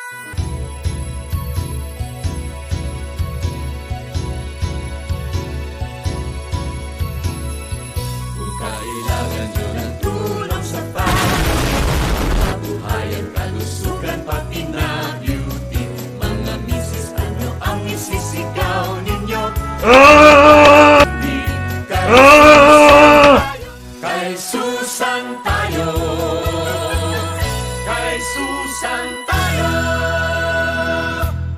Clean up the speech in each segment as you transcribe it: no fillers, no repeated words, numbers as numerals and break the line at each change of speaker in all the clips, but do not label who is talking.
Kung kailangan nyo ng tulong sa kabuhayan, kalusugan, pati na beauty, mga misis, ano ang isisigaw ninyo? Kay Susan tayo, kay Susan tayo.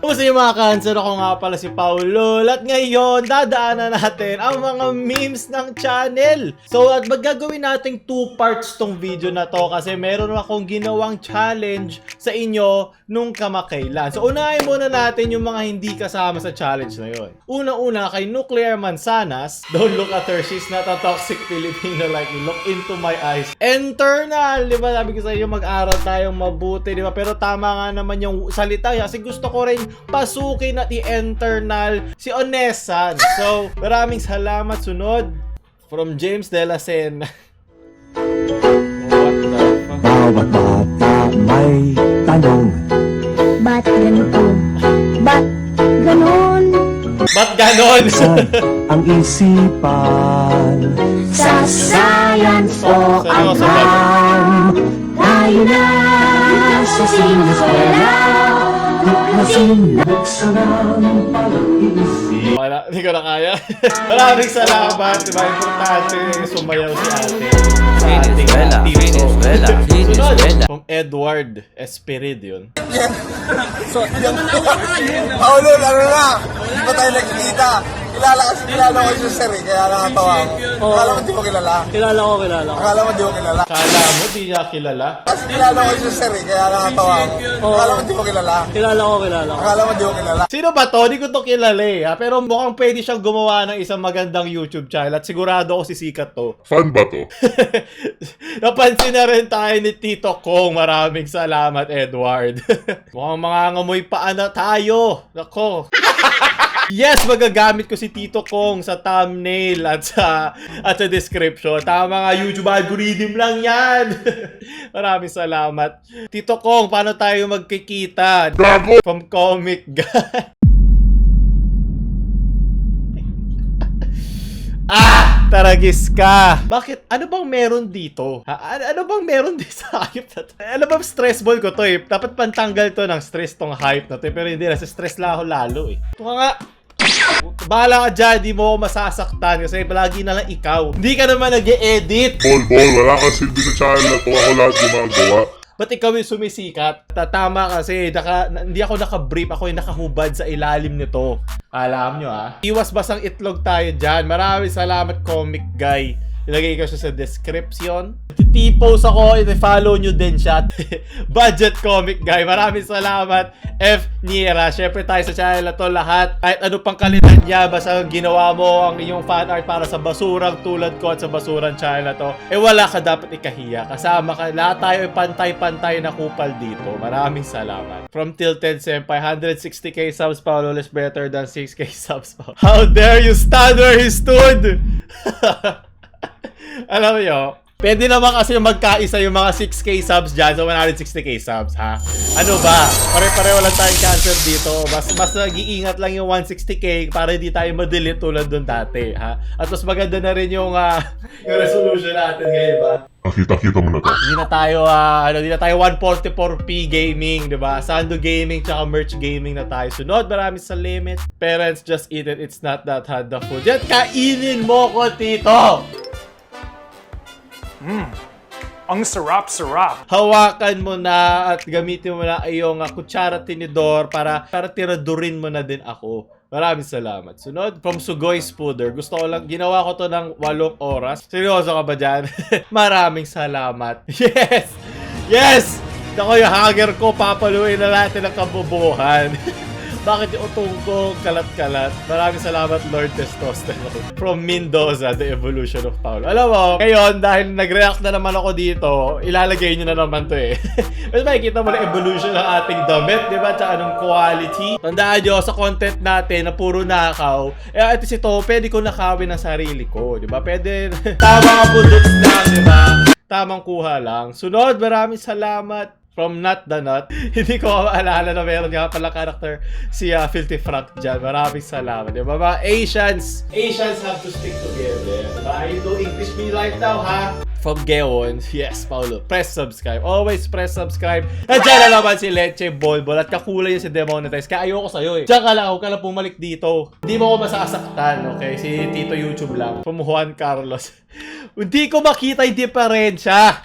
Kumusta yung mga cancer? Ako nga pala si Paulo at ngayon dadaanan natin ang mga memes ng channel. So at magagawin nating 2 parts tong video na to kasi meron akong ginawang challenge sa inyo nung kamakailan. So unahin muna natin yung mga hindi kasama sa challenge na yun. Una-una kay Nuclear Manzanas, don't look at her, she's not a toxic Filipino like me, look into my eyes. Internal, di ba? Sabi ko sa inyo mag-aral tayong mabuti, di ba? Pero tama nga naman yung salita kasi gusto ko rin pasukin at i-internal si Onesan. So, maraming salamat. Sunod, from James De La Sen. What the fuck?
Bawat bata may tanong.
Ba't ganito? Ba't ganon?
Ba't ganon?
Saan ang isipan?
Sa science o
Seryoso ba?
agam, tayo na sa siniskwela. Luklasin na
Wala, hindi ko na kaya. Maraming salamat. Diba, importante sumayaw si ate. Sa ating team song. Sunod, from Edward Esperid yun.
Paulo, ano na? Hindi pa tayo nagkikita. Kilala ko yung sir eh, kaya nakatawa ako. Akala mo di mo kilala.
Kilala ko.
Akala mo di mo kilala.
Kala mo, di niya kilala.
Kasi kilala ko yung sir eh, kaya nakatawa ako. Akala mo di mo kilala.
Kilala ko.
Akala mo di mo kilala.
Sino ba to? Di ko to kilala eh. Ha? Pero mukhang pwede siyang gumawa ng isang magandang YouTube channel at sigurado ako sisikat to.
Fan ba to?
Napansin na rin tayo ni Tito Kong. Maraming salamat, Edward. Mukhang mangangamoy pa na tayo. Nako. Yes, magagamit ko si Tito Kong sa thumbnail at sa description. Tama nga, YouTube algorithm lang yan. Maraming salamat. Tito Kong, paano tayo magkikita?
Gago!
From Comic Guy. Taragis ka. Bakit? Ano bang meron dito? Ano bang meron dito sa hype na to? Ano bang stress ball ko to eh? Dapat pantanggal to ng stress tong hype na to eh. Pero hindi, nasa stress lang ako lalo eh. Ito ka nga. Bahala ka dyan, di mo ako masasaktan kasi palagi na lang ikaw. Hindi ka naman nag-e-edit.
Bol, wala kang silbi sa channel na to. Ako lahat gumagawa.
Ba't ikaw yung sumisikat? Tatama kasi, hindi ako naka-brief, ako yung nakahubad sa ilalim nito. Alam nyo ha? Iwas basang itlog tayo dyan. Maraming salamat, Comic Guy. Ilagay ko siya sa description. T-post ako, i-follow nyo din siya. Budget Comic Guy. Maraming salamat, F. Niera. Syempre tayo sa channel na to lahat. Kahit ano pang kalidad niya, basta ginawa mo ang iyong fan art para sa basurang tulad ko at sa basurang channel na to, eh wala ka dapat ikahiya. Kasama ka. Lahat tayo ay pantay-pantay na kupal dito. Maraming salamat. From Tilted Senpai, 160k subs, Paulo is better than 6k subs. How dare you stand where he stood? Alam mo yun, pwede naman kasi magkaisa yung mga 6k subs dyan sa 160k subs, ha? Ano ba? Pare-pareho lang tayong cancer dito. Mas nag-iingat lang yung 160k para hindi tayo ma-delete tulad dun dati, ha? At mas maganda na rin yung resolution natin ngayon, ba?
Nakita-kita mo na to.
Hindi na tayo 144p gaming, di ba? Sando gaming tsaka merch gaming na tayo. Sunod, marami sa limit. Parents, just eat it. It's not that hard the food. Yan, kainin mo ko, Tito!
Ang sarap.
Hawakan mo na at gamitin mo na iyong kutsara tinidor para tiradurin mo na din ako. Maraming salamat. Sunod, from Sugoy Spooder. Gusto ko lang, ginawa ko to ng 8 oras. Seryoso ka ba dyan? Maraming salamat. Yes! Yes! Ako yung hanger ko, papaluin na natin ang kabubuhan. Bakit yung utong ko kalat-kalat? Maraming salamat, Lord Testosterone. From Mendoza, The Evolution of Paulo. Alam mo, ngayon, dahil nag-react na naman ako dito, ilalagay nyo na naman to eh. Mas makikita mo na evolution ng ating damit, di ba? Tsaka anong quality. Tandaan nyo, sa content natin na puro nakaw, at least ito, pwede ko nakawin ang sarili ko, di ba? Pwede, tama ka bullets lang, di ba? Tamang kuha lang. Sunod, maraming salamat. From Not the Nut. Hindi ko maalala na meron nga pala character si Filthy Frank dyan. Maraming salamat. Diba mga Asians? Asians have to stick together. Diba? You know English me right now, ha? From Geon, yes, Paulo, press subscribe. Always press subscribe. Nandiyan na naman si Leche Bolbol at kakulay niya si Demonetize. Kaya ayoko sa'yo eh. Diyan ka lang, huwag ka lang bumalik dito. Hindi mo ako masasaktan, okay? Si Tito YouTube lang. From Juan Carlos. Hindi ko makita yung diferensya.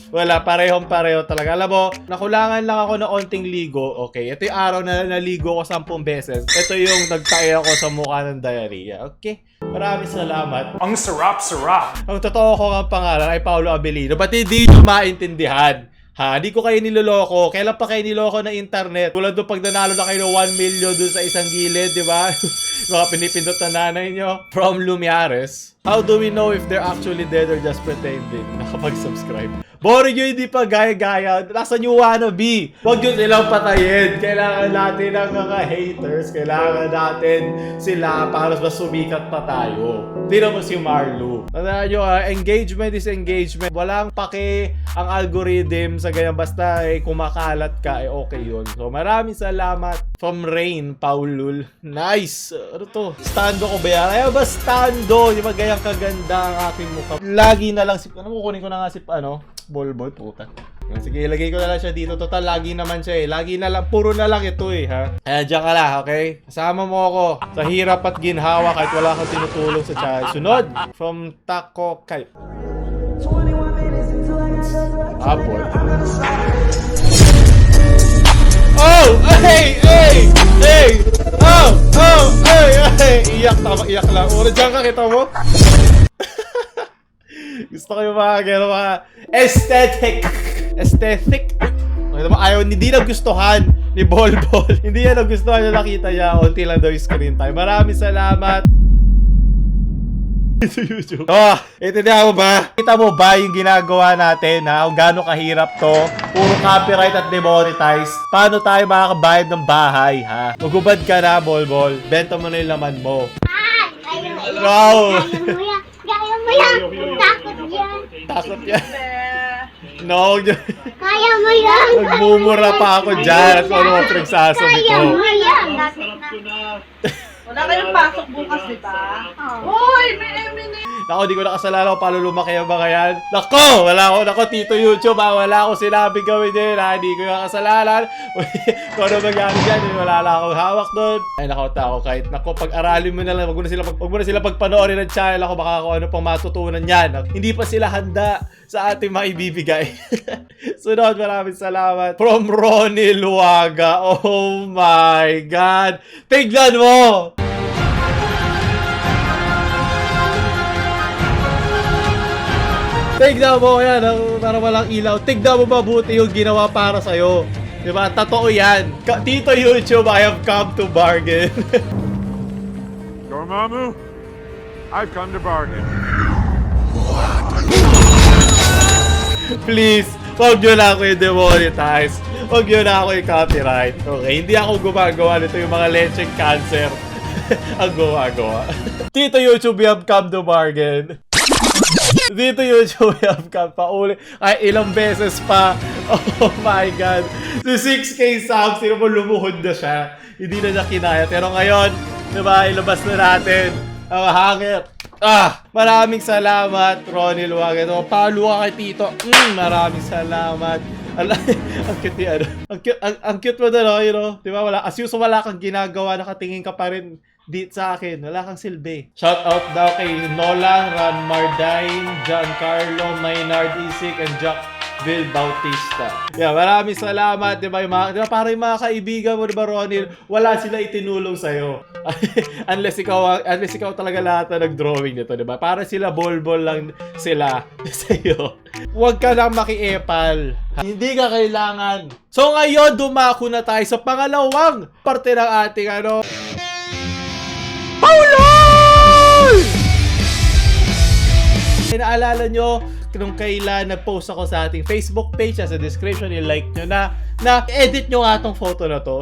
Wala, parehong-pareho talaga. Alam mo, nakulangan lang ako ng onting ligo. Okay, ito yung araw na naligo ko 10 beses. Ito yung nagtae ako sa mukha ng diarrhea. Okay, maraming salamat.
Ang sarap-sarap.
Ang totoo ko ang pangalan ay Paolo Abelino. Ba't hindi nyo maintindihan? Ha, hindi ko kayo niloloko. Kailan pa kayo niloko ng internet? Tulad doon pag nanalo na kayo ng 1 million doon sa isang gilid, di ba? Mga pinipindot na nanay nyo. From Lumiares. How do we know if they're actually dead or just pretending? Nakapag-subscribe. Boring yun, hindi pa gaya-gaya. Nasaan yung wannabe? Huwag yun silang patayin. Kailangan natin ng mga haters. Kailangan natin sila para mas sumikat pa tayo. Tignan mo si Marlo. Tandaan nyo, engagement is engagement. Walang pake ang algorithm sa ganyan. Basta kumakalat ka, okay yun. So maraming salamat. From Rain, Paulul. Nice! Ano to? Stando ko ba yan? Ayaw ba stando? Di ba gayang kaganda ang aking mukha? Lagi na lang si... Ano mo, kunin ko na nga si... Bolbol, puta. Sige, ilagay ko na lang siya dito. Total, lagi naman siya eh. Lagi na lang, puro na lang ito eh, ha? Kaya dyan ka lang, okay? Kasama mo ako sa hirap at ginhawa kahit wala kang tinutulong sa channel. Sunod, from Taco Kai. Apple. Oh! Hey! Hey! Hey! Oh! Oh! Hey! Hey! Iyak lang. Ura, dyan ka, kita mo? Gusto ko yung mga gano'n, mga aesthetic. Ayaw, hindi nagustuhan ni Bolbol. Hindi niya nagustuhan yung nakita niya. Unti lang daw yung screen time. Maraming salamat. Sa YouTube. Oh, intindihan mo ba? Kita mo ba yung ginagawa natin, ha? Kung gaano kahirap to. Puro copyright at demonetize. Paano tayo makakabayad ng bahay, ha? Magubad ka na, Bolbol. Benta mo na yung laman mo. Wow!
Kaya mo yan! Takot yan!
Takot yan. No,
Kaya mo yan!
nagmumura pa ako dyan at kung ano mo pinagsasabi ko.
Kaya mo yan!
Wala kayong pasok bukas, di ba? Hoy, may M&A!
Nako, di ko nakasalanan kung paano lumaki ang mga yan. Nako, nako, Tito YouTube, ha? Wala akong sinabi gawin din, ha? Hindi ko nakasalanan. Kung ano mangyari dyan, wala lang akong hawak doon. Ay, nako, kahit, pag-aralin mo na lang, wag mo na sila pagpanoorin ng channel ako, baka kung ano pang matutunan yan. Hindi pa sila handa sa ating maibibigay. Sunod, maraming salamat. From Ronnie Luaga. Oh my God. Tignan mo! Tignan mo, yan, para walang ilaw. Tignan mo mabuti yung ginawa para sa'yo. Diba? Totoo yan. Tito YouTube, I have come to bargain.
Dormammu, I've come to bargain.
Please, huwag nyo na ako i-demonetize. Huwag nyo na ako i-copyright. Okay, hindi ako gumagawa nito, yung mga lecheng cancer. Ang gumagawa. Tito YouTube, we have come to bargain. Dito YouTube, we have come pa uli. Ay, ilang beses pa. Oh my God. Si 6K subs, sino mo lumuhod na siya. Hindi na niya kinaya. Pero ngayon, diba, ilabas na natin ang hangit. Maraming salamat, Ronnie Luaga. Palo ka kay Tito. Maraming salamat. Ang cute ni ano. Ang cute mo na, no, you know? Diba, wala. As usual, wala kang ginagawa, nakatingin ka pa rin sa akin. Wala kang silbi. Shout out daw kay Nola, Ran Mardine, Giancarlo, Maynard Isik, and Jackville Bautista. Yeah, maraming salamat. Diba, para yung mga kaibigan mo, diba, Ronnie, wala sila itinulong sa'yo. unless ikaw talaga lahat na nag-drawing nito, diba? Para sila bolbol lang sila sa'yo. Huwag ka lang maki-epal. Hindi ka kailangan. So ngayon, dumako na tayo sa pangalawang parte ng ating Paulo! Naalala nyo, nung kailan nag-post ako sa ating Facebook page, sa description, i-like nyo na edit nyo nga tong photo na to.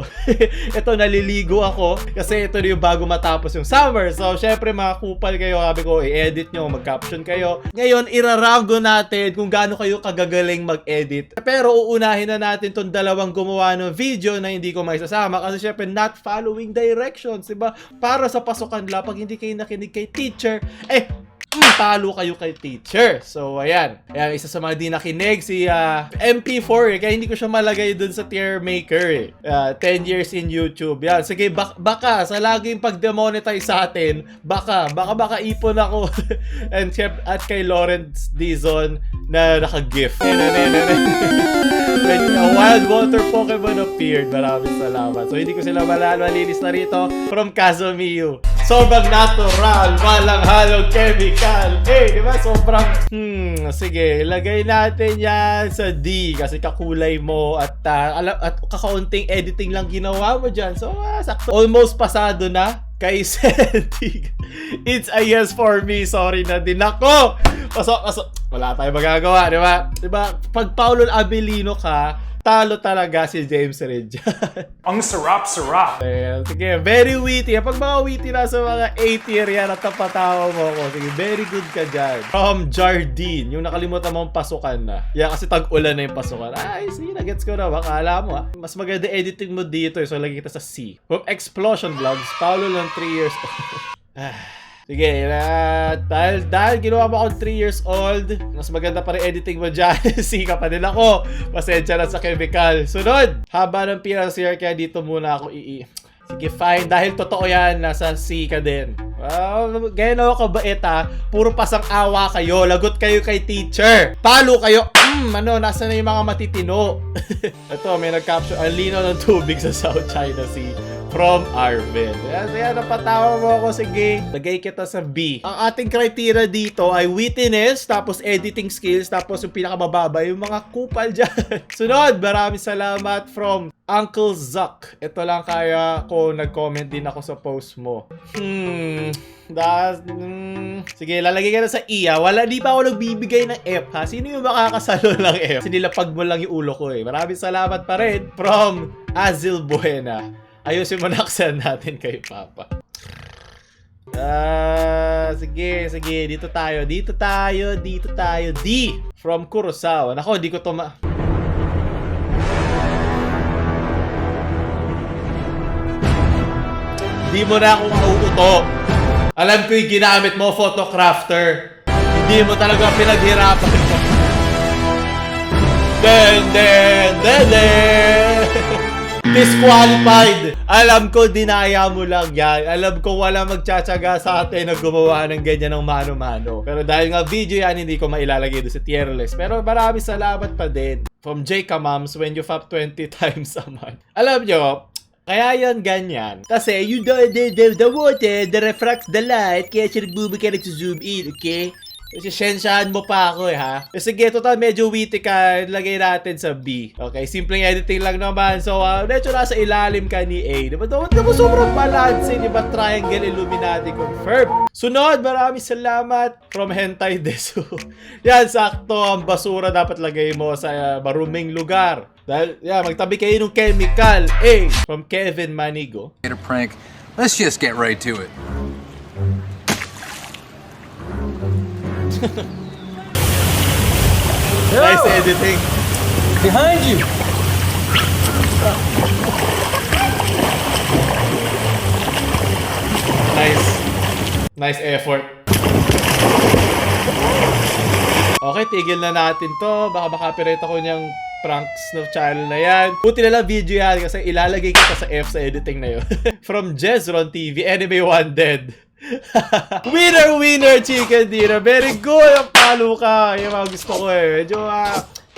Ito, naliligo ako kasi ito na yung bago matapos yung summer. So, syempre mga kupal kayo, sabi ko, i-edit nyo, mag-caption kayo. Ngayon, irarango natin kung gaano kayo kagagaling mag-edit. Pero uunahin na natin tong dalawang gumawa ng video na hindi ko maisasama kasi syempre not following directions, diba? Para sa pasukan lang, pag hindi kayo nakinig kay teacher, talo kayo kay teacher. So, ayan. Ayan, isa sa mga di nakinig, si MP4 kaya hindi ko siya malagay dun sa tier maker 10 years in YouTube. Yan. Sige, baka sa laging pag-demonetize sa atin, baka ipon ako. And at kay Lawrence Dizon na naka-gift. When a wild water Pokemon appeared. Maraming salamat. So, hindi ko sila malinis na rito. From Kazumiyu. Sobrang natural, walang halong chemical. Di ba? Sobrang, sige, ilagay natin yan sa D kasi kakulay mo at kakaunting editing lang ginawa mo dyan. So, sakto. Almost pasado na kay Celtic. It's a yes for me. Sorry na din ako. Pasok. Wala tayong magagawa, di ba? Di ba? Pag Paulo Abilino ka, talo talaga si James Reid.
Ang sarap.
Sige, very witty. Pag mga witty na sa mga 8 tier yan at napatawa mo ako. Sige, very good ka dyan. From Jardine, yung nakalimutan mong pasukan na. Yan, kasi tag-ulan na yung pasukan. Ay, sige, nagets ko na. Akala mo mas maganda editing mo dito. So, lagi kita sa C. From Explosion Vlogs, Paulo lang 3 years old. Sige, dahil ginawa mo akong 3 years old, mas maganda pa rin editing mo dyan. Sika pa din ako. Pasensya na sa chemical. Sunod, haba ng PRCR kaya dito muna ako Sige, fine. Dahil totoo yan, nasa C ka din. Ganyan ako kabait Puro pasang awa kayo. Lagot kayo kay teacher. Palo kayo. Nasa na yung mga matitino. Ito, may nag-caption. Ang lino ng tubig sa South China Sea. From Arvin. Kaya napatawa mo ako. Sige, lagay kita sa B. Ang ating criteria dito ay wittiness, tapos editing skills, tapos yung pinakamababa, yung mga kupal dyan. Sunod, maraming salamat from Uncle Zuck. Ito lang kaya ko nag-comment din ako sa post mo. Sige, lalagay ka na sa E di pa ako nagbibigay ng F Sino yung makakasalo ng F? Sinilapag mo lang yung ulo ko Maraming salamat pa rin from Azil Buena. Ayusin mo naksan natin kay Papa. Sige. Dito tayo. D. From Kurosawa. Nako, di ko to Di mo na akong mauuto. Alam ko yung ginamit mo, photocrafter. Hindi mo talaga pinaghirapan. Disqualified! Alam ko, dinaya mo lang yan. Alam ko, wala magtsatsaga sa atin na gumawa ng ganyan ng mano-mano. Pero dahil nga video yan, hindi ko mailalagay doon sa tier list. Pero maraming salamat pa din. From J. Kamams, when you fap 20 times a month. Alam nyo, kaya yan ganyan. Kasi the water that refracts the light, kaya siya nag-zoom in, okay? Kasi sensyahan mo pa ako Sige, total medyo witty ka. Lagay natin sa B. Okay, simpleng editing lang naman. So, medyo nasa ilalim ka ni A. Diba sobrang balance Diba triangle Illuminati confirm. Sunod, maraming salamat from Hentai Desu. Yan, sakto. Ang basura dapat lagay mo sa maruming lugar. Dahil, magtabi kayo ng chemical. A. From Kevin Manigo.
A prank. Let's just get right to it.
Nice editing.
Behind you!
Nice effort. Okay, tigil na natin to. Baka makapirate ako niyang pranks na channel na yan. Buti na lang video yan kasi ilalagay kita sa F sa editing na yun. From Jezron TV, Anime One Dead. Winner, chicken dinner. Very good. Ang palo ka. Yung mga gusto ko Medyo,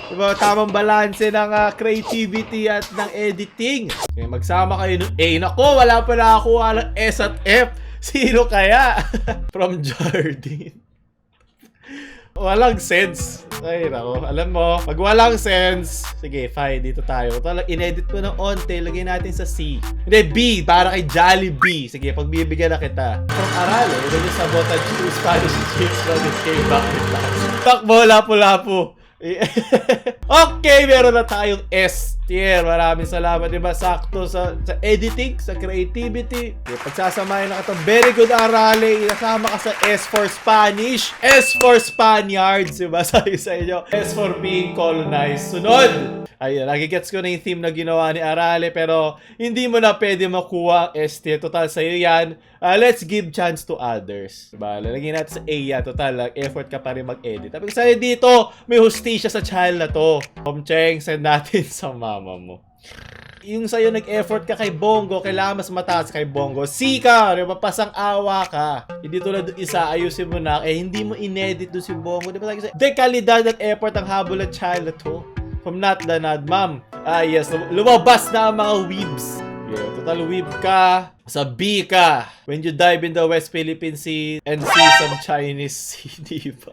diba, tamang balanse ng creativity at ng editing. Okay, magsama kayo ng A. Nako, wala pa na ako ng S at F. Sino kaya? From Jardine. Walang sense. Ay, nako. Alam mo, pag walang sense, sige, fine, dito tayo. Ito lang, inedit ko ng onte, lagay natin sa C. Hindi, B, para kay Jollibee. Sige, pagbibigyan na kita. From Arale, ito yung sabotage to Spanish Chicks from the K-Back with Lance. Takbo, lapu-lapu. Okay, meron na tayong S tier. Maraming salamat, diba? Sakto sa editing, sa creativity. Okay, pagsasamahin na itong very good Arale. Nasama ka sa S for Spanish, S for Spaniards, diba? Sabi sa inyo, S for being colonized. Sunod! Ayun, nagigets ko na yung theme na ginawa ni Arale, pero hindi mo na pwede makuha ang S tier. Total, sa'yo yan. Let's give chance to others. Diba? Lalagyan natin sa A yan. Total, effort ka pa rin mag-edit. Tapos sa'yo dito, may hustisya sa child na to. Cheng, send natin sa mama mo. Yung sa'yo nag-effort ka kay Bongo, kailangan mas mataas kay Bongo. C ka, diba? Pasang awa ka. Hindi tulad doon isa, ayusin mo na. Hindi mo inedit doon si Bongo. Diba? Dekalidad at effort ang habol ng child na to. From Not the Nad, ma'am. Yes, lumabas na ang mga weebs. Yeah, total weeb ka. Sa B ka. When you dive in the West Philippine Sea and see some Chinese sea, diba?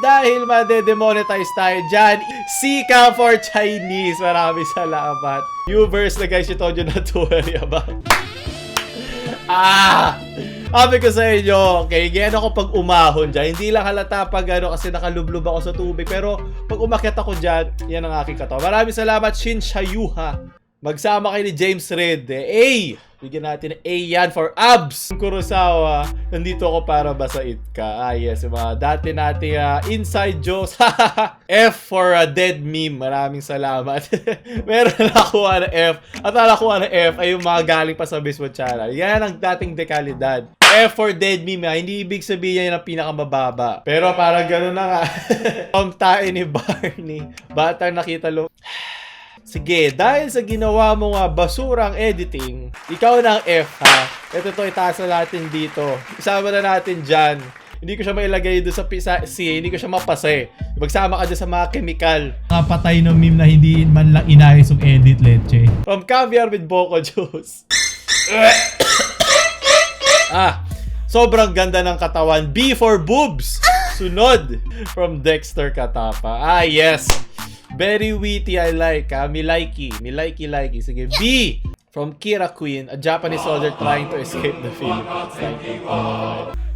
Dahil ma-demonetize tayo dyan, C ka for Chinese. Maraming salamat. Viewers na guys, you told you not to worry about. Sabi ko sa inyo, okay, ganyan ako pag umahon dyan. Hindi lang halata pag ano, kasi nakalublob ako sa tubig. Pero pag umakyat ako dyan, yan ang aking katawan. Maraming salamat, Shin Shayuha. Magsama kayo ni James Red. A! Bigyan natin ng A yan for abs. Kurosawa, nandito ako para basain ka. Yes, yung mga dati nating inside jokes. F for a dead meme. Maraming salamat. Meron nakuha na F. At nakuha na F ay yung mga galing pa sa Bismo Channel. Yan ang dating dekalidad. F for dead meme. Hindi ibig sabihin yan ang pinakamababa. Pero parang gano'n na nga. Tayo ni Barney. Batang nakita Sige, dahil sa ginawa mo nga basurang editing, ikaw na ang F, ha? Ito itaas na natin dito. Isama na natin dyan. Hindi ko siya mailagay doon sa C, hindi ko siya mapase. Magsama ka dyan sa mga chemical.
Kapatay ng meme na hindi man lang inayos yung edit, Leche.
From Caviar with Boko Juice. Sobrang ganda ng katawan. B for boobs. Sunod. From Dexter Katapa. Yes. Very witty, I like. Milaiki. Sige, B. From Kira Queen, a Japanese soldier trying to escape the Philippines.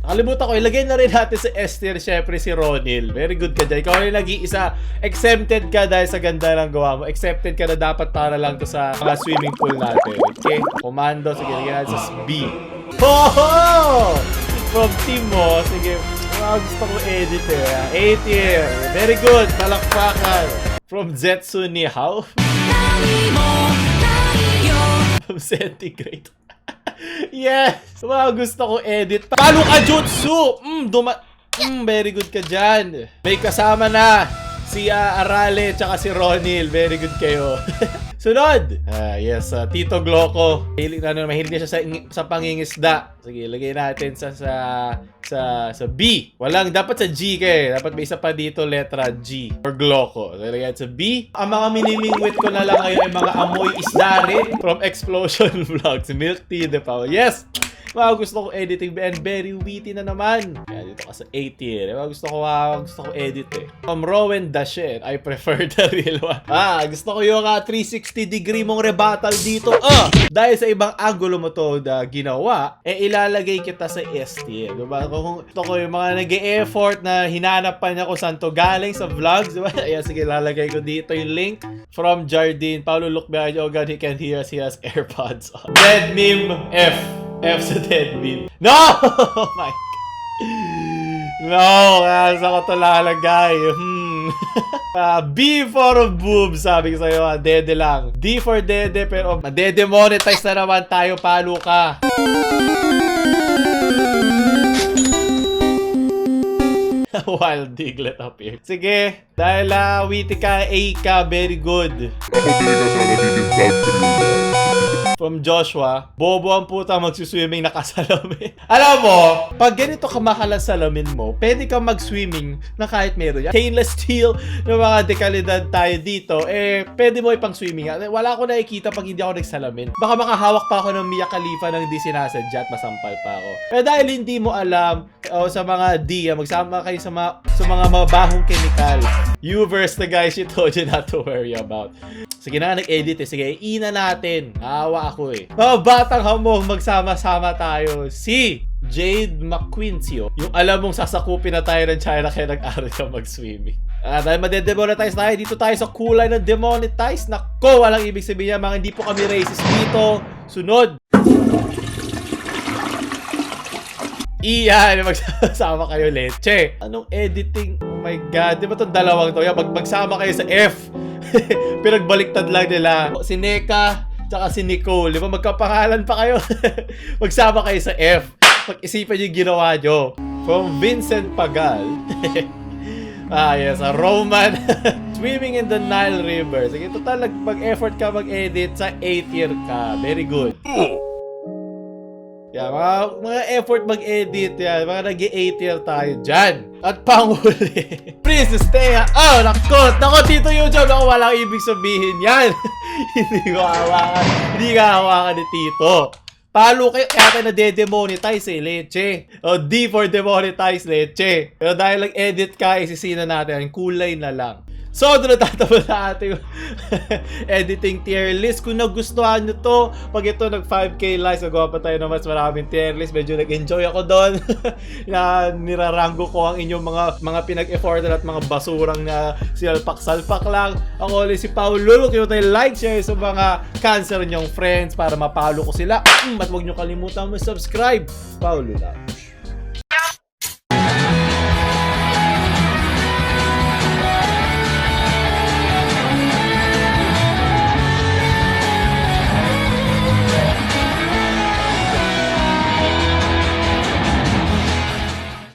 Nakalimutan ko, ilagay na rin natin sa S tier, syempre si Ronil. Very good ka dyan. Ikaw yung nag-iisa. Exempted ka dahil sa ganda ng gawa mo. Accepted ka na dapat para lang to sa mga swimming pool natin. Okay? Commando. Sige, lagyan natin sa B. Oh! From Timo. Sige, gusto ko edit A tier. Very good. Palakpakan. From Zetsu ni Hao. From Centigrade. Yes! Gusto ko edit. Paano ka jutsu? Very good ka dyan. May kasama na si Arale tsaka si Ronil. Very good kayo. Sunod! Yes, Tito Gloco. Mahilig na siya sa pangingisda. Sige, lagay natin sa B. Walang, dapat sa G kayo. Dapat may isa pa dito, letra G. Or Gloco. So, lagay sa B. Ang mga minimingwit ko na lang ngayon ay mga amoy isda rin. From Explosion Vlogs. Milk tea, diba? Yes! Gusto ko editing and very witty na naman. Kaya dito ka sa A tier. Gusto ko edit eh. From Rowan Dashen, I prefer the real one. Gusto ko yung 360 degree mong rebuttal dito. Dahil sa ibang angulo mo to na ginawa, ilalagay kita sa S tier. Diba? Kung gusto ko yung mga nag-e-effort na hinanap pa niya kung saan to galing sa vlogs. Diba? Ayan, sige, lalagay ko dito yung link. From Jardine, Paulo, look behind you. Oh God, he can't hear us. He has AirPods on. Dead meme, F. F sa dead meme. No! Oh my God. No! Saan ko ito lalagay? B for boobs, sabi ko sa'yo. Dede lang. D for dede, pero dede-monetize na naman tayo. Palo ka. Wild Diglett up here. Sige. Dahil witty ka, A ka, very good.
Ako din ka sana didin vlog 3.
from Joshua, bobo ang puta magsiswimming nakasalamin. Alam mo, pag ganito kamahal ang salamin mo, pwede kang mag-swimming na kahit meron yan. Stainless steel ng mga dekalidad tayo dito, pwede mo ipang swimming. Wala ako nakikita pag hindi ako nagsalamin. Baka makahawak pa ako ng Mia Khalifa nang hindi sinasadya at masampal pa ako. Pero dahil hindi mo alam, sa mga magsama kayo sa mga mabahong chemical. U-verse the guys you told you not to worry about. Sige na, nag-edit Sige, ina natin. Naawa ako Mga batang hamog, magsama-sama tayo. Si Jade McQuincio. Yung alam mong sasakupin na tayo ng China kaya nag-aral ka mag-swimming. Dahil madedemonetize tayo, dito tayo sa kulay na demonetize. Nako, walang ibig sabihin yan, mga hindi po kami racist dito. Sunod. Iyan, magsama kayo leche. Anong editing? Oh my God, di ba itong dalawang to? Magsama kayo sa F. Pinagbaliktad lang nila. Si Neka, tsaka si Nicole. Di ba magkapangalan pa kayo? Magsama kayo sa F. Pag-isipan yung ginawa nyo. From Vincent Pagal. Yes, a Roman. Swimming in the Nile River. Sige, total, mag-effort ka mag-edit sa 8th year ka. Very good. Yeah, mga effort mag-edit yan. Mga nag-8th year tayo dyan. At panghuli. Princess Thea. Oh, nako, Tito YouTube. Nako, walang ibig sabihin yan. Hindi ko hawakan. Hindi ka hawakan ni Tito. Palo kayo, kaya tayo na-demonetize leche. D for demonetize, leche. Pero dahil nag-edit ka, isisina natin. Kulay na lang. So, doon natatapos na ating editing tier list. Kung nagustuhan nyo to, pag ito nag 5k likes, magawa pa tayo na mas maraming tier list. Medyo nag-enjoy ako doon. Na nirarango ko ang inyong mga pinag-effortan at mga basurang na sinalpak-salpak lang. Ako ulit si Paulo. Kaya tayo like, share sa mga cancer nyong friends para mapalo ko sila. At huwag nyo kalimutan mag-subscribe. Paulo lang.